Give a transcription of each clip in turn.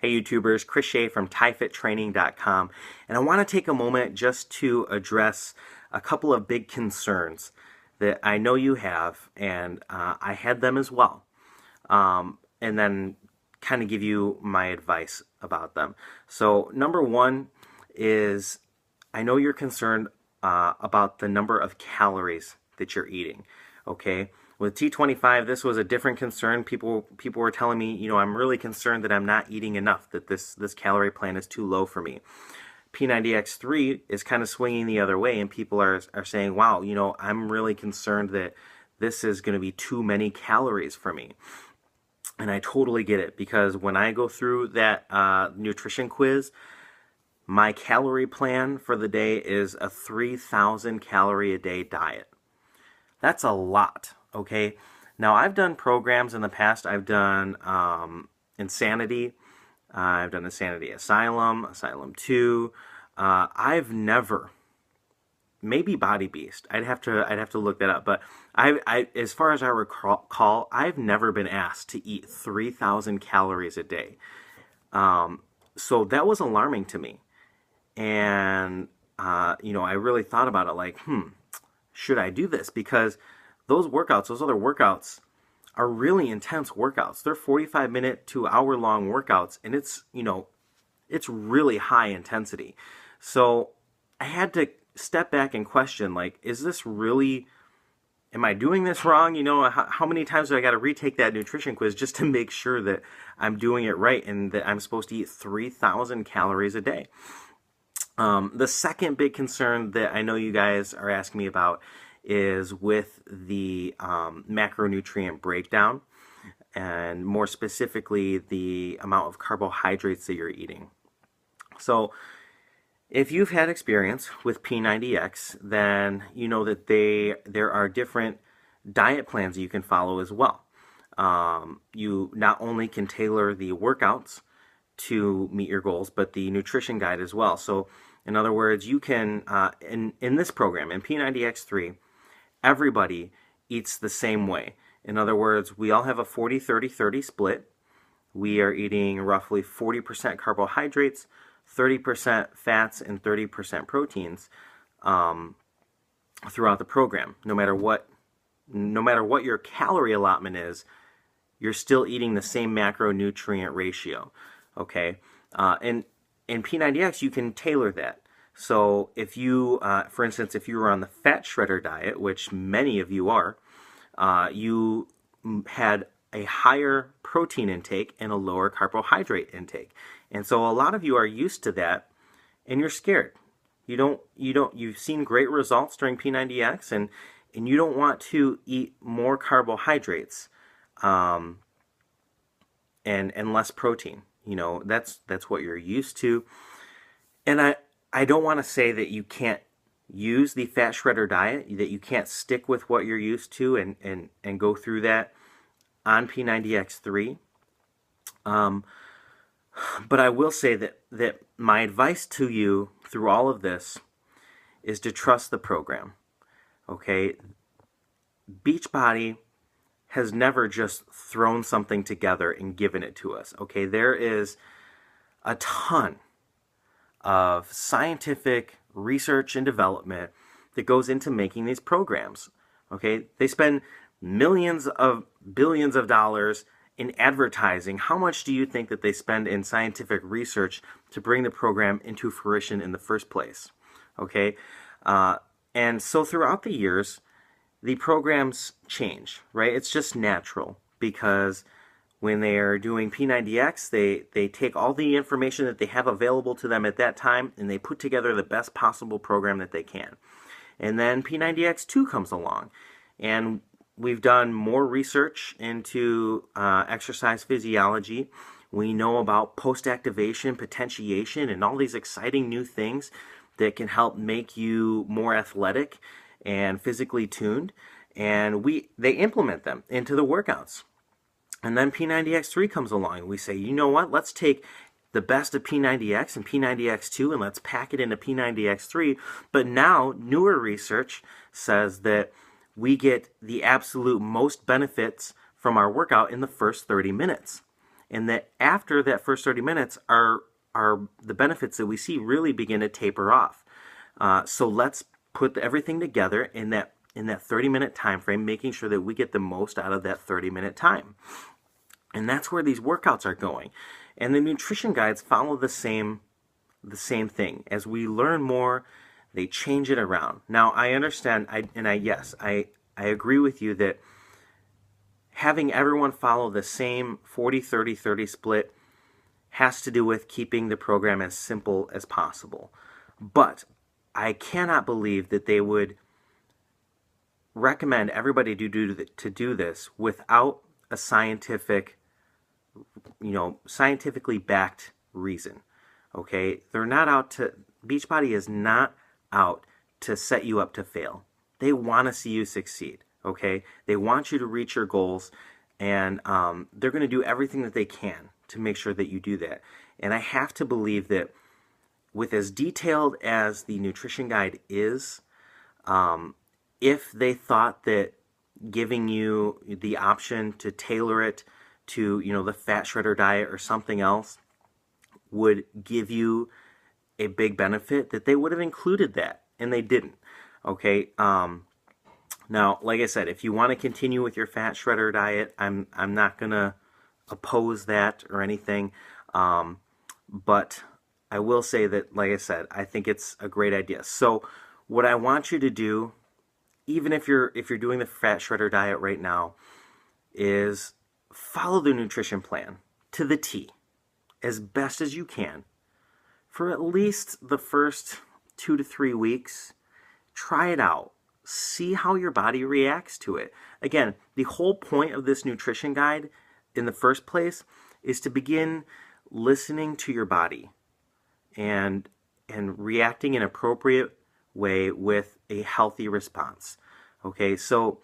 Hey YouTubers, Chris Shea from ThaiFitTraining.com, and I want to take a moment just to address a couple of big concerns that I know you have, and I had them as well, and then kind of give you my advice about them. So number one is, I know you're concerned about the number of calories that you're eating, okay? With T25, this was a different concern. People were telling me, I'm really concerned that I'm not eating enough, that this calorie plan is too low for me. P90X3 is kind of swinging the other way, and people are saying, wow, I'm really concerned that this is going to be too many calories for me. And I totally get it, because when I go through that nutrition quiz, my calorie plan for the day is a 3,000 calorie a day diet. That's a lot. Okay, now I've done programs in the past. I've done Insanity, I've done Insanity Asylum, Asylum 2. I've never, maybe Body Beast. I'd have to look that up. But as far as I recall, I've never been asked to eat 3,000 calories a day. So that was alarming to me, and I really thought about it, like, should I do this? Because those other workouts, are really intense workouts. They're 45-minute to hour-long workouts, and it's really high intensity. So I had to step back and question, like, is this really, am I doing this wrong? How many times do I got to retake that nutrition quiz just to make sure that I'm doing it right and that I'm supposed to eat 3,000 calories a day? The second big concern that I know you guys are asking me about is with the macronutrient breakdown, and more specifically the amount of carbohydrates that you're eating. So if you've had experience with P90X, then you know that there are different diet plans that you can follow as well. You not only can tailor the workouts to meet your goals, but the nutrition guide as well. So in other words, you can, in this program, in P90X3, everybody eats the same way. In other words, we all have a 40-30-30 split. We are eating roughly 40% carbohydrates, 30% fats, and 30% proteins throughout the program. No matter what your calorie allotment is, you're still eating the same macronutrient ratio. Okay, and in P90X, you can tailor that. So if you, for instance, if you were on the fat shredder diet, which many of you are, you had a higher protein intake and a lower carbohydrate intake. And so a lot of you are used to that, and you're scared. You've seen great results during P90X, and you don't want to eat more carbohydrates and less protein. That's what you're used to. And I don't want to say that you can't use the fat shredder diet, that you can't stick with what you're used to and go through that on P90X3. But I will say that my advice to you through all of this is to trust the program. Okay? Beachbody has never just thrown something together and given it to us. Okay? There is a ton of scientific research and development that goes into making these programs. Okay, they spend billions of dollars in advertising. How much do you think that they spend in scientific research to bring the program into fruition in the first place? Okay, and so throughout the years, the programs change, right? It's just natural, because when they are doing P90X, they take all the information that they have available to them at that time, and they put together the best possible program that they can. And then P90X2 comes along, and we've done more research into exercise physiology. We know about post-activation, potentiation, and all these exciting new things that can help make you more athletic and physically tuned, and they implement them into the workouts. And then P90X3 comes along, and we say, you know what, let's take the best of P90X and P90X2 and let's pack it into P90X3. But now, newer research says that we get the absolute most benefits from our workout in the first 30 minutes. and that after that first 30 minutes, are the benefits that we see really begin to taper off. So let's put everything together in that 30-minute time frame, making sure that we get the most out of that 30-minute time. And that's where these workouts are going. And the nutrition guides follow the same thing. As we learn more, they change it around. Now, I understand, I agree with you that having everyone follow the same 40-30-30 split has to do with keeping the program as simple as possible. But I cannot believe that they would recommend everybody to do this without a scientifically backed reason. Okay? They're not out to, Beachbody is not out to set you up to fail. They want to see you succeed. Okay? They want you to reach your goals, and they're going to do everything that they can to make sure that you do that. And I have to believe that with as detailed as the nutrition guide is, if they thought that giving you the option to tailor it to, the fat shredder diet or something else would give you a big benefit, that they would have included that, and they didn't. Okay. Now, like I said, if you want to continue with your fat shredder diet, I'm not gonna oppose that or anything, but I will say that, like I said, I think it's a great idea. So what I want you to do, even if you're doing the fat shredder diet right now, is follow the nutrition plan to the T as best as you can for at least the first 2 to 3 weeks. Try it out. See how your body reacts to it. Again, the whole point of this nutrition guide in the first place is to begin listening to your body and reacting in an appropriate way with a healthy response. Okay, so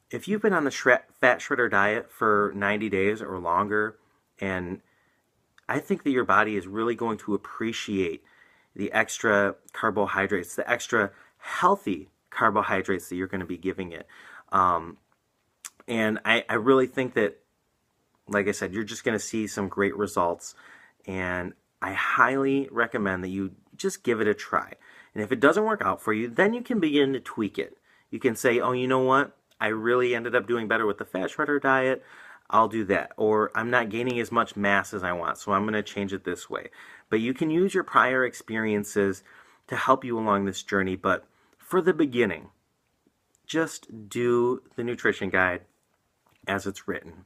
if you've been on the fat shredder diet for 90 days or longer, and I think that your body is really going to appreciate the extra carbohydrates, the extra healthy carbohydrates that you're going to be giving it. And I really think that, like I said, you're just going to see some great results, and I highly recommend that you just give it a try. And if it doesn't work out for you, then you can begin to tweak it. You can say, oh, you know what? I really ended up doing better with the fat shredder diet. I'll do that. Or I'm not gaining as much mass as I want, so I'm going to change it this way. But you can use your prior experiences to help you along this journey. But for the beginning, just do the nutrition guide as it's written.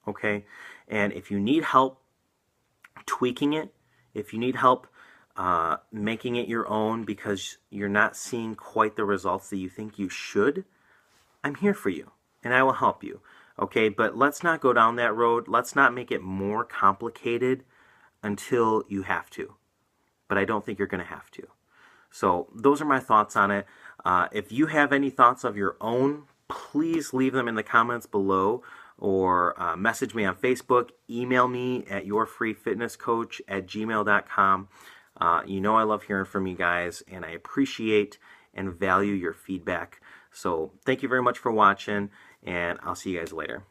Okay? And if you need help tweaking it, if you need help making it your own because you're not seeing quite the results that you think you should, I'm here for you, and I will help you. Okay, but let's not go down that road. Let's not make it more complicated until you have to. But I don't think you're going to have to. So those are my thoughts on it. If you have any thoughts of your own, please leave them in the comments below, or message me on Facebook, email me at yourfreefitnesscoach@gmail.com. You know I love hearing from you guys, and I appreciate and value your feedback. So thank you very much for watching, and I'll see you guys later.